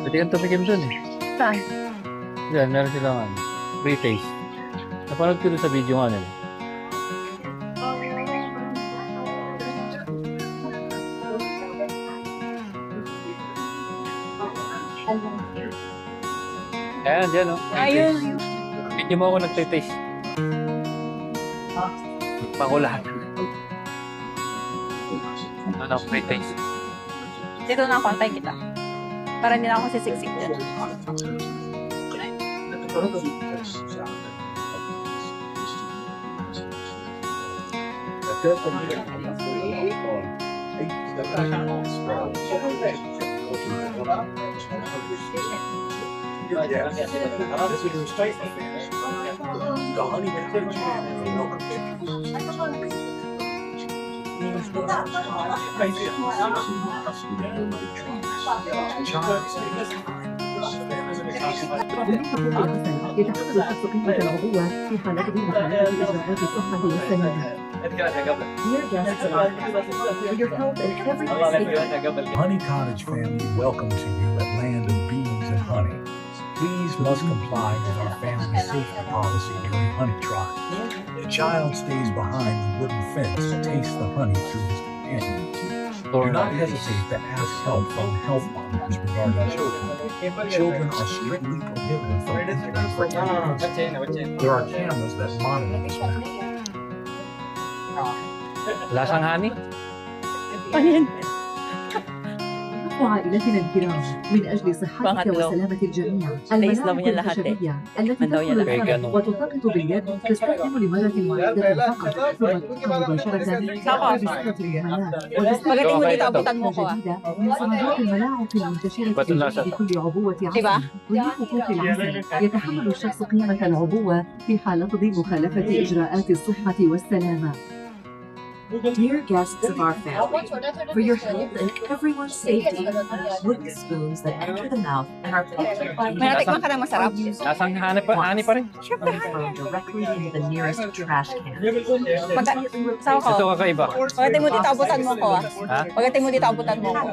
Pwede kang tumikim dun eh. Saan? Yan, meron silang ano, free taste. Napanood ko dun sa video nga nila. Ayan, dyan o. Ayun. Video mo ako nagtitaste. Pa ko lahat. Ano, free taste. Dito na ako, antay kita. Para hindi na ako sisiksik dyan. يتحدث الشخص قيمة العضوة في حالته مخالفة إجراءات الصحة والسلامة. Dear guests of our for your health and everyone's safety. Honey Cottage family, welcome to you at Land of Beans and Honey. Please must comply with our family safety policy during honey trial. The child stays behind the wooden fence to taste the honey through his companion. Do not hesitate to ask help from health monitors regarding children. Children are strictly prohibited from entering for animals. There are cameras that monitor this matter. Lasang honey? Ayun. عائلتنا الكرام من أجل صحتك Pangatlo. وسلامة الجميع Taste daw الملاعق niya lahat eh. الخشبية التي Ano daw تدخل niya lahat? الفم وتلتقط باليد تستخدم لمرة واحدة فقط ثم تدخل مباشرة Tapos? بصفة الملاعق Pagdating mo Okay, dito, ito. abutan mo ko ah. جديدة من صناديق الملاعق المنتشرة Ba't في lasa? بكل عبوة Diba? عسل ومن خطوط العسل يتحمل الشخص قيمة العبوة في حالة مخالفة إجراءات الصحة والسلامة. Dear guests of our family, for your health and everyone's safety, wooden spoons that enter the mouth and are picked by May natikman ka na masarap. Lasang honey pa rin. Siyempre, thrown directly into the nearest trash can. Sawa ko. Ito kakaiba. Pagdating mo dito, abutan mo ko ah. Ha? Pagdating mo dito, abutan mo ko.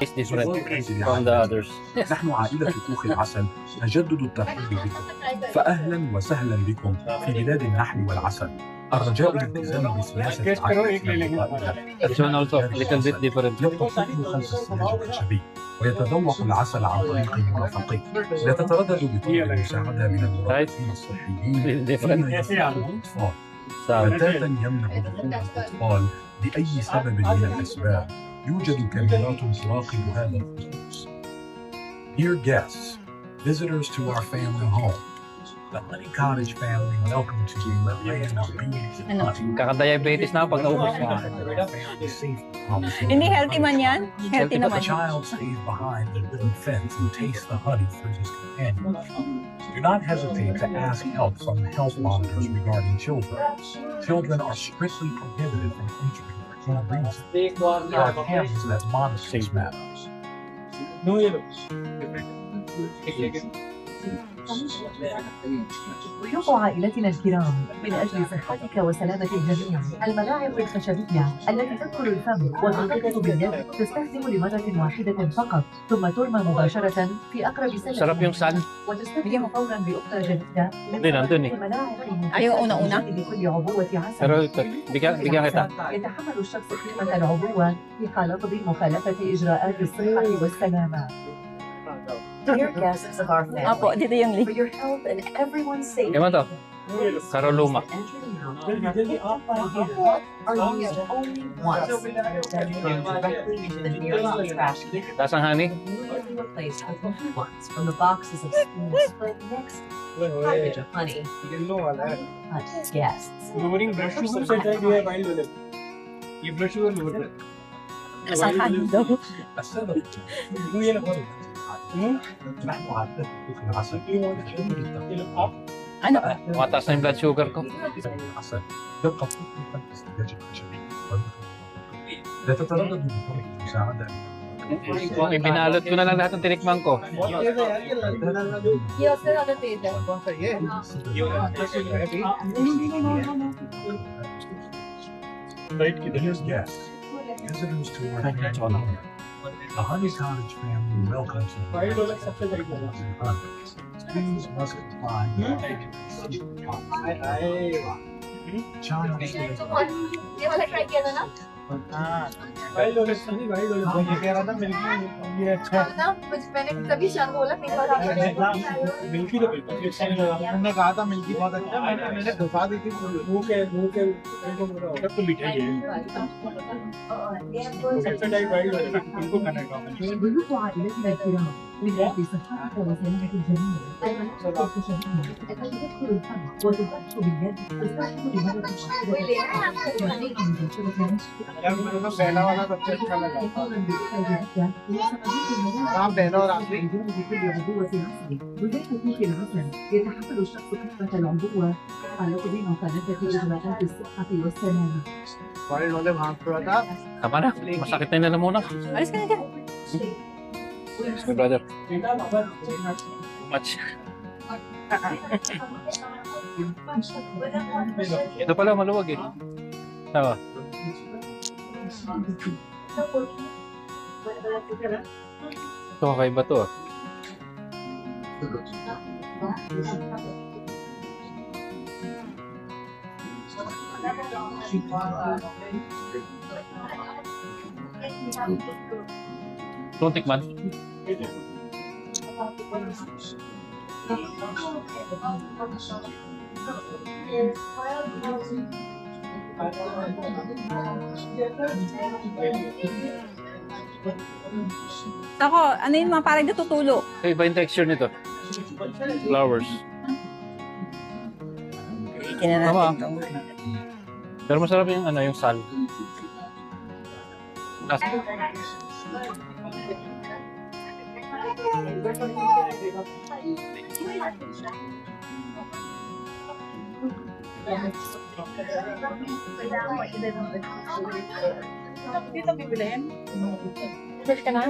It's different from the others. نحن عائلة كوخ العسل نجدد الترحيب بكم فأهلا وسهلا بكم في بلاد النحل والعسل الرجاء الالتزام بسياسة عائلتنا القائمة. This one also, little bit different. يبقى الطفل خلف السلاج الخشبي ويتذوق العسل عن طريق مرافقيه لا تتردد بطلب المساعدة من المرافقين الصحيين Different. حين يفقدوا الأطفال Sa بتاتا يمنع دخول الأطفال بأي سبب من الأسباب يوجد كاميرات تراقب هذا الخصوص. Dear guests, visitors to our family home, the Honey Cottage family welcome to you at Land of Beans and Honey. Kaka-diabetes na ako pag naubos ko. Hindi healthy man yan. Healthy The naman. child stays behind the wooden fence and tastes the honey through his companion. Do not hesitate to ask help from health monitors regarding children. Children are strictly prohibited from entering for any reason. There are cameras that monitor these matters. ضيوف عائلتنا الكرام من أجل صحتك وسلامة الجميع الملاعق الخشبية التي تدخل الفم وتلتقط باليد تستخدم لمرة واحدة فقط ثم ترمى مباشرة في أقرب سلة Sarap yung sun. وتستخدم فورا بأخرى جديدة Hindi, nandun eh. Ayaw una-una? لكل عبوة عسل Pero ito, bigyan kita. يتحمل الشخص قيمة العبوة في حالة مخالفة إجراءات الصحة والسلامة. Dear guests of our family, Apo, dito yung for link. your health and everyone's safety, Kaya to? Karoluma. are used only once, then thrown directly into the nearest trash can. Lasang honey? Immediately replaced with new ones from the boxes of spoons split next to the package of honey. Honey guests. Lasang honey daw. السبب نحن عائلة كوخ العسل Ano? Mataas na yung blood sugar ko. العسل يبقى الطفل خلف السلاج الخشبي لا تتردد بطلب المساعدة Kung ibinalot ko na lang lahat ng tinikman ko. Dear guests, visitors to our family home, The Honey Cottage family welcomes you to Bees and Honey. Please must comply with our family safety policy. Child stays ये अच्छा मिल्की तो बिल्कुल मैंने कहा था मिल्की बहुत अच्छा मैंने घुसा दी थी मुंह के सब तो मीठा ही है कैसे टाइप वाइल्ड उनको खाना है ضيوف عائلتنا الكرام لله بصحتك وسلامة الجميع تدخل الفم وتفتح باليد تستحق لمرة واحدة عليك مباشرة यार मेरे को पहला वाला सबसे अच्छा लगा आप पहला और आखिरी بكل عبوة عصري وذات كيك العسل يتحمل الشخص كفة العبوة على تضمين مخالفة إجراءات الصحة والسلامة. वाइल्ड वाले भाग थोड़ा था Tama na. Masakit na yung lalamunan. Alis ka na dyan. Hey, brother. Much. Ito pala, maluwag eh. Tama. Ito, kakaiba to ah. Itong tikman. Ako, ano yun mga parang natutulo. Hey, iba yung texture nito. Flowers. Kina Tama. natin to. Pero masarap yung ano, yung sal. Last. Dito bibilin. Bili ka na?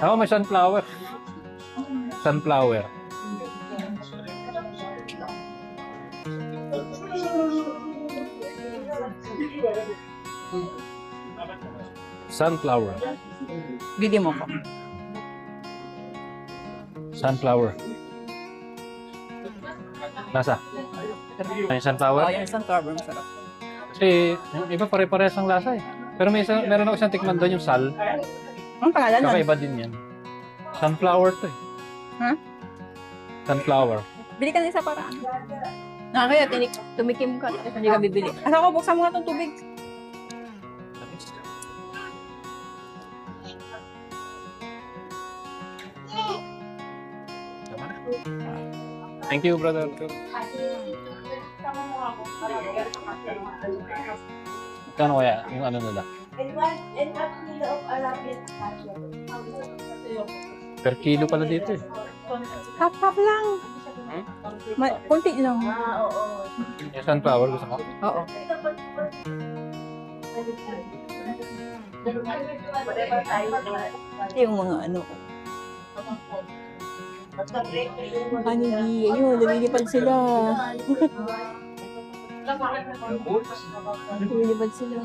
Ako, may sunflower. Sunflower. Sunflower. Video mo ko. Sunflower. Lasa. May sunflower? Oh, yung sunflower masarap. Kasi yung iba pare-parehas ang lasa eh. Pero meron ako isang tikman doon yung sal. Anong pangalan nun? Kakaiba din yan. Sunflower to eh. Huh? Sunflower. Bili ka na isa para ano. Kaya tumikim ka tapos hindi ka bibili. Asa ko, buksan mo nga itong tubig. Thank you, brother. Kano kaya yung ano nila? Per kilo pala dito eh. Half lang. Kunti lang. Yung sunflower gusto ko. Oo. Yung mga ano. Honey, ayun, lumilipad sila. Lumilipad sila.